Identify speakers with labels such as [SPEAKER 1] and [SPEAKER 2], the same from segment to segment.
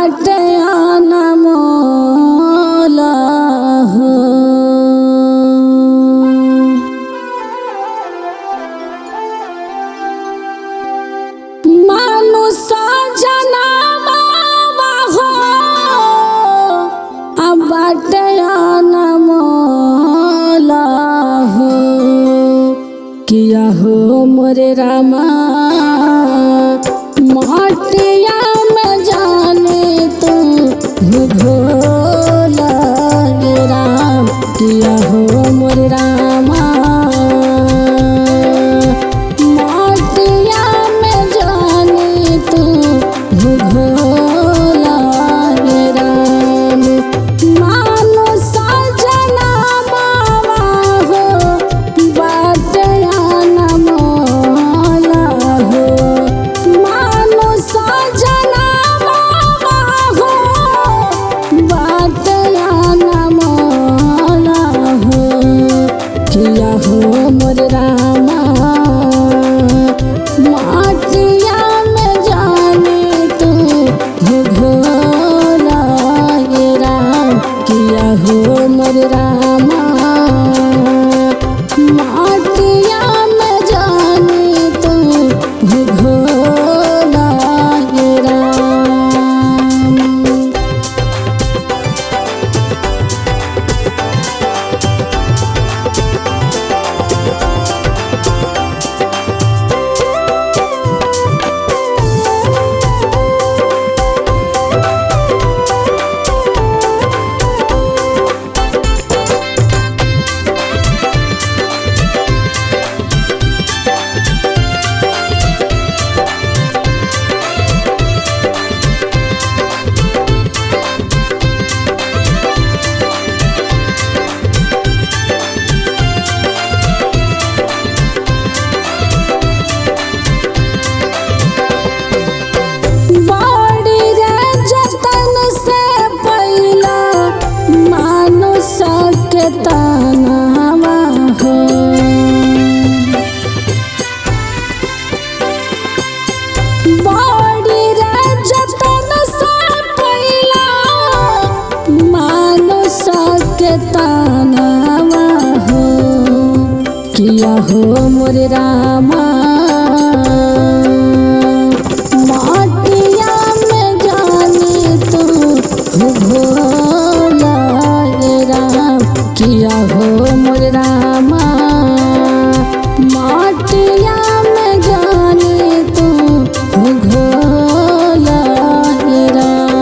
[SPEAKER 1] बाटे अनमोल हो। मनुष्य जन्मवा हो बाटे अनमोल हो। किया हो मोरे रामा माटिया में जाने तू भूला राम। किया हो मोरे रामा माटिया में जाने तू भूला राम। मानुष जन्मवा हो बाटे अनमोल हो। मानुष जन्मवा हो बाटे अनमोल हो। किया हो मोर रामा माटिया में जाने तू भूला राम। किया हो मोर रामा माटिया में जाने तू भूला राम। बड़ी रे जतन से पहिला मानुष के तनवा हो। बड़ी रे जतन से पहिला मानुष के तनवा हो। किया हो मोर रामा माटिया में जाने तू भूला राम। किया हो मोर रामा माटिया में जाने तू भूला राम।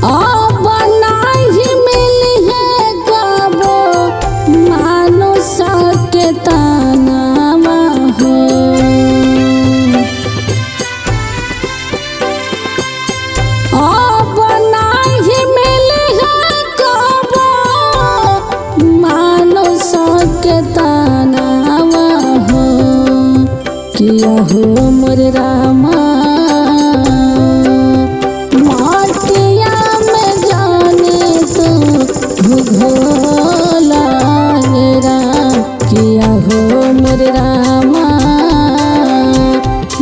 [SPEAKER 1] अब नाही मिली है कबो मानुष के तनवा हो। अब नाही मिली है कबो मानुष के तनवा हो। किया हो मोर रामा माटिया में जाने तू भूला राम। किया हो मोर रामा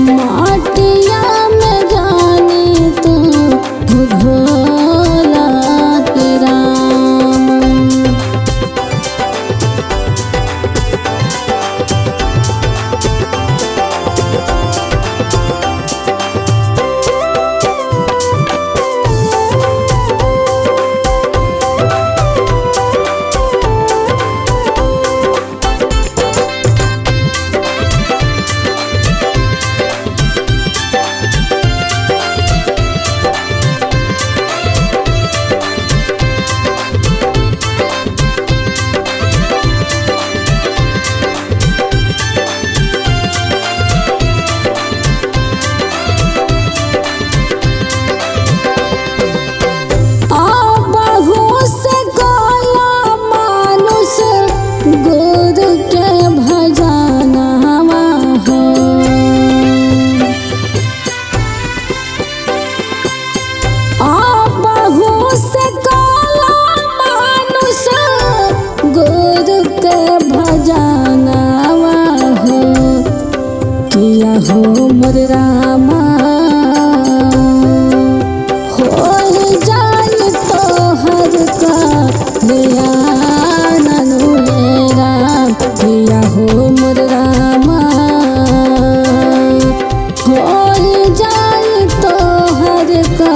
[SPEAKER 1] माटिया में जाने तू भूला राम। हो मोर रामा हो जान तो हर का नया ननु राम पिया हो मोर रामा हो जान तो हर का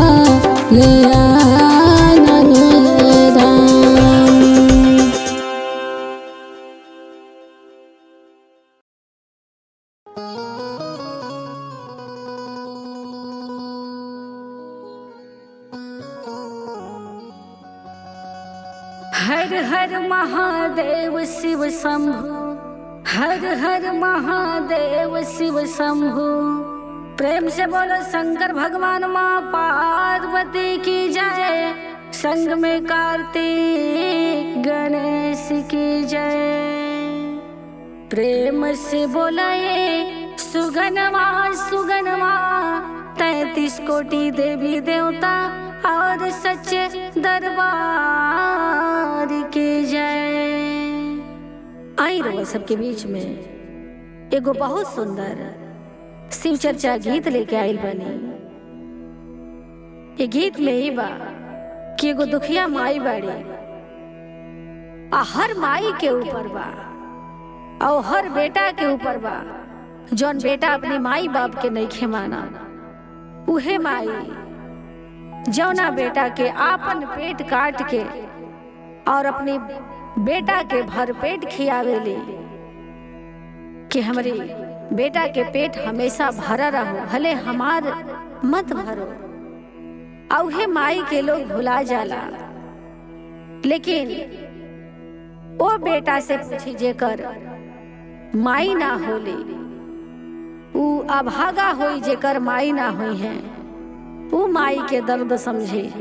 [SPEAKER 1] नया ननु राम।
[SPEAKER 2] हर हर महादेव शिव शंभु, हर हर महादेव शिव शंभु। प्रेम से बोलो शंकर भगवान माँ पार्वती की जय, संग में कार्तिक गणेश की जय। प्रेम से बोला ये सुगनमा सुगनमा, 33 कोटि देवी देवता और सच्चे दरबार की जय। आई रहो सबके बीच में एगो बहुत सुंदर शिव चर्चा गीत लेके आइल बनी। ये गीत में ही बा कि एगो दुखिया माई बाड़ी, हर माई के ऊपर बा और हर बेटा के ऊपर बा जौन बेटा अपनी माई बाप के नहीं खेमाना। उहे माई जौना बेटा के आपन पेट काट के और अपनी बेटा के भर पेट खियावेले कि हमारी बेटा के पेट हमेशा भरा रहो, भले हमार मत भरो। औहे माई के लोग भुला जाला, लेकिन वो बेटा से पूछी जेकर माई ना होले, ऊ अभागा होई जेकर माई ना होई है, ऊ माई के दर्द समझे।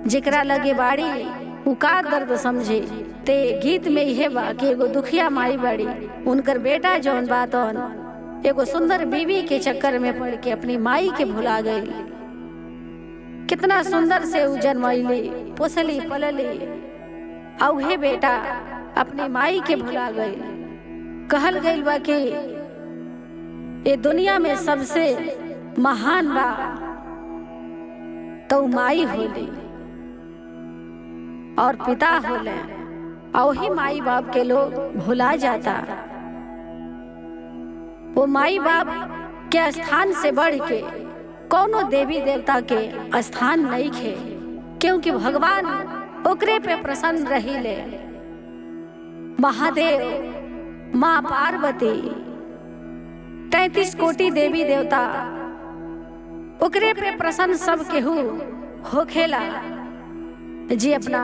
[SPEAKER 2] जेकरा लगे बाड़ी ऊ का दर्द समझे। ते गीत में यह बा कि एगो दुखिया माई बाड़ी, उनकर बेटा जौन बात एगो सुंदर बीवी के चक्कर में पड़ के अपनी माई के भुला गई। कितना सुंदर से ऊ जन्मैली पोसली पलली, औहे बेटा अपनी माई के भुला गई। कहल गई बा कि ये दुनिया में सबसे महान बा तो माई होले और पिता होले, और ही माई बाप के लोग भुला जाता। वो माई बाप के स्थान से बढ़ के कोनो देवी देवता के स्थान नहीं खे, क्योंकि भगवान ओकरे पे प्रसन्न रहिले। महादेव, माँ पार्वती, 33 कोटि देवी देवता ओकरे पे प्रसन्न सब केहू होखेला। जी अपना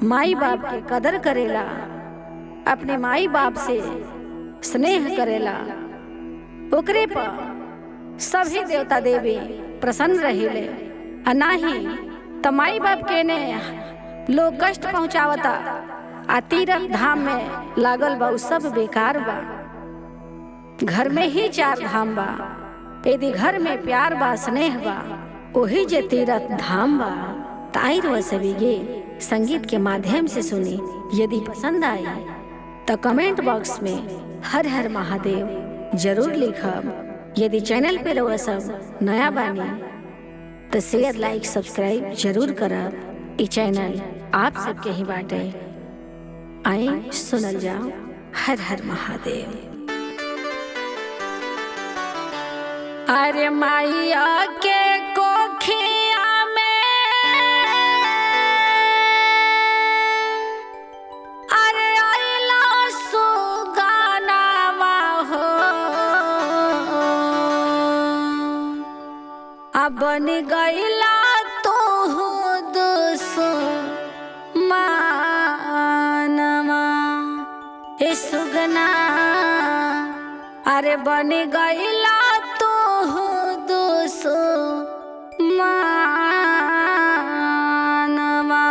[SPEAKER 2] माई बाप के कदर करेला, अपने माई बाप से स्नेह करेला, ओकरे पर सभी देवता देवी प्रसन्न रहिले। नाही तो माई बाप के ने लोग कष्ट पहुंचावता, आ तीर्थ धाम में लागल बा सब बेकार बा। घर में ही 4 धाम बा, यदि घर में प्यार बा स्नेह बा, वही जे तीर्थ धाम बा। ताई रो सभी गे संगीत के माध्यम से सुनी। यदि पसंद आई तो कमेंट बॉक्स में हर हर महादेव जरूर लिखब। यदि चैनल पे रहो सब नया बानी तो शेयर लाइक सब्सक्राइब जरूर करब। ई चैनल आप सबके ही बाटे। आए सुनल जाओ हर हर महादेव। अरे माइया के कोखिया में अरे आइला सुगानावा हो, अब बन गइला तो दुश्मनवा। ए सुगना अरे बन गइला मानवा।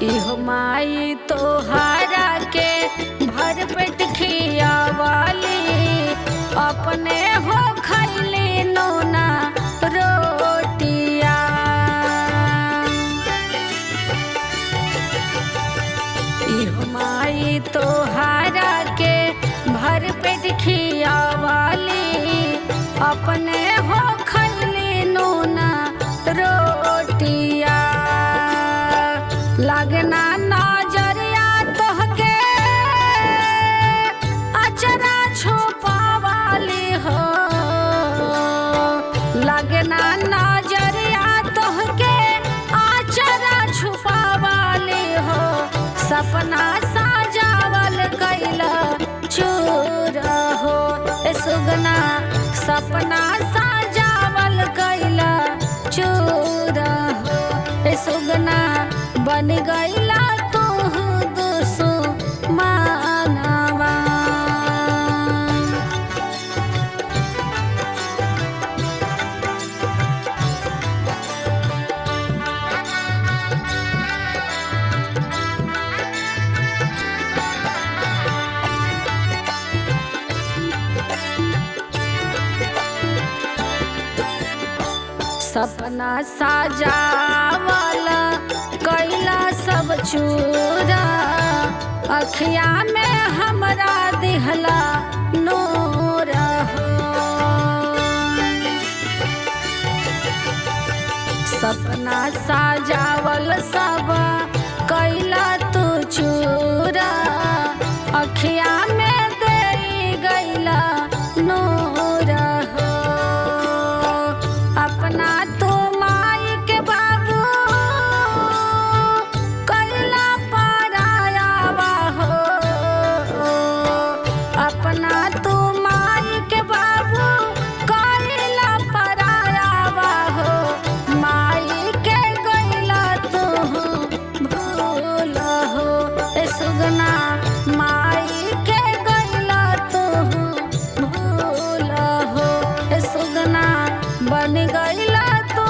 [SPEAKER 2] इहो माई तोहरा के भर पेट खियावाली अपने हो खैली नोना रोटिया। इहो माई तोहरा के भर पेट खियावाली अपने हो खैली नोना रोटिया। लगना नजरिया तोहके अचरा छुपावाली हो। लगना नजरिया तोहके अचरा छुपावाली हो। सपना साजावल कैला चूर हो ए सुगना सपना साजावल कैला चूर हो ए सुगना बन गईला तू दुश्मनवा। सपना साजावल कैला सब चूरा अखिया में हमरा दिहला नूर हो। सपना साजावल सब कैला तू चूरा अखिया में दे गईला नूर हो। अपना तो माई के बाबू कैला परायावा हो। अपना तो माई के बाबू कैला परायावा हो। माई के गईला तू भूल हो ए सुगना माई के गईला तू भूल हो ए सुगना बन गईला तू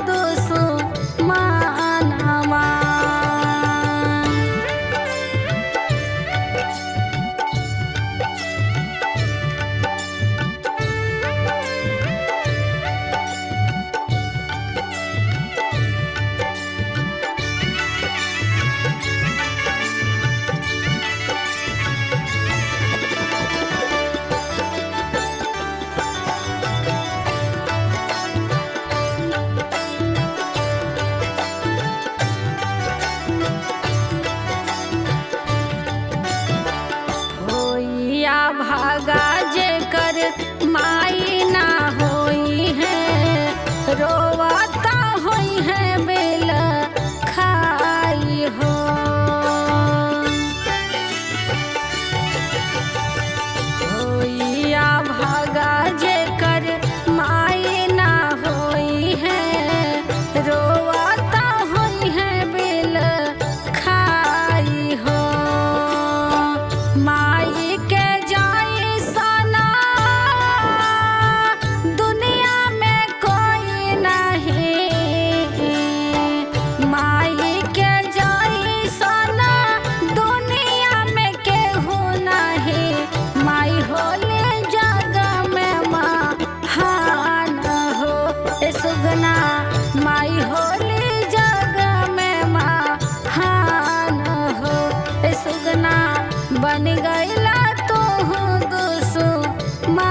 [SPEAKER 2] दुश्मनवा। होइया भागा जेकर माई ना होई है रोवाता होई है बेल खाई हो। होइया भागा जेकर माई ना होई है रोवाता होई है बेल खाई हो। माई के जाई सना दुनिया में कोई नहीं। माई के जाई सना दुनिया में केहू नहीं। माई होले जग में महान हो ए सुगना माई होले जग में महान हो ए सुगना बन गईला तू दुश्मनवा।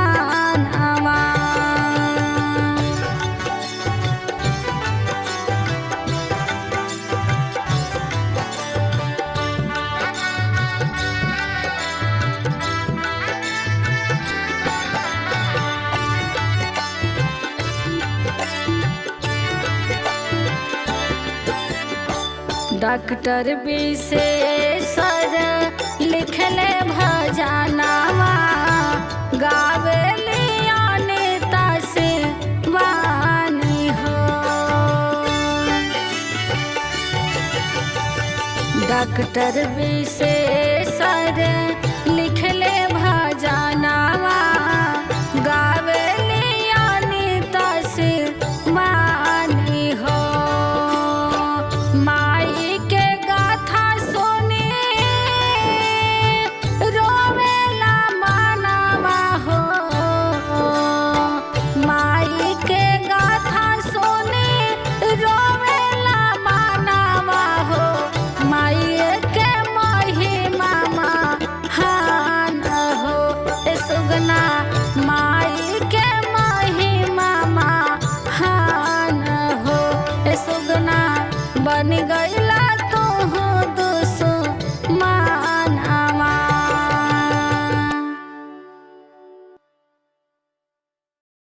[SPEAKER 2] डॉक्टर विशेषर लिखले भजनवा गावेली अनीता से वानी हो। डॉक्टर विशेषर लिखले भजनवा गावेली अनीता से वानी हो। माई के गा बन गई